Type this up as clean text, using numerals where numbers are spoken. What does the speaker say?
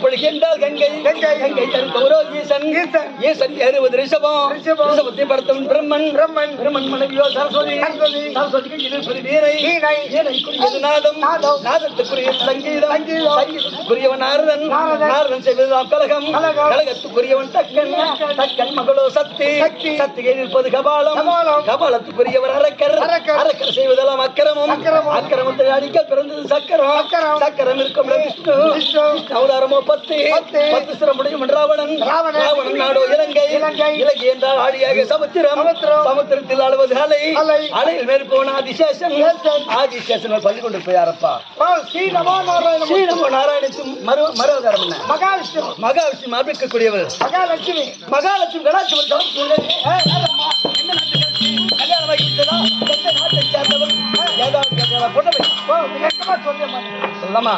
பொழிகின்றால் கங்கை கங்கை தன் கௌரவ ஈசன் ஈசன் 60 ரிஷபத்தை படுத்தவன் பிரம்மன் பிரம்மன் மனைவியோ சரஸ்வதி சரஸ்வதிக்கு இருப்பது வீணை வீணைக்குரியது நாதம் நாதத்துக்குரிய சங்கீதம் சங்கீதத்துக்குரியவன் நாரதன் செய்வதுதான் கலகம் கலகத்துக்குரியவன் தக்கன் மகளோ சக்தி சக்தியை நிற்பது கபாலம் கபாலத்துக்குரியவர் அரக்கர் அரக்கர் செய்வதெல்லாம் அக்கிரமத்தை அடிக்க பிறந்தது சக்கரம் இருக்கும் விஷ்ணு அவதாரமோ 10 சிரமுடையும் ராவணன் நாடோ இலங்கை என்றால் ஆடியாக சமுத்திரத்தில் ஆளுவது அலையில் மேல் போன ஆதிசேஷன் பள்ளி கொண்டு போயாரப்பா ஸ்ரீநமோ நாராயணத்தும் மறுவதாரம் மகாவிஷ்ணு அமைக்கக்கூடியவர் மகாலட்சுமி கலாச்சாரம் சொல்லமா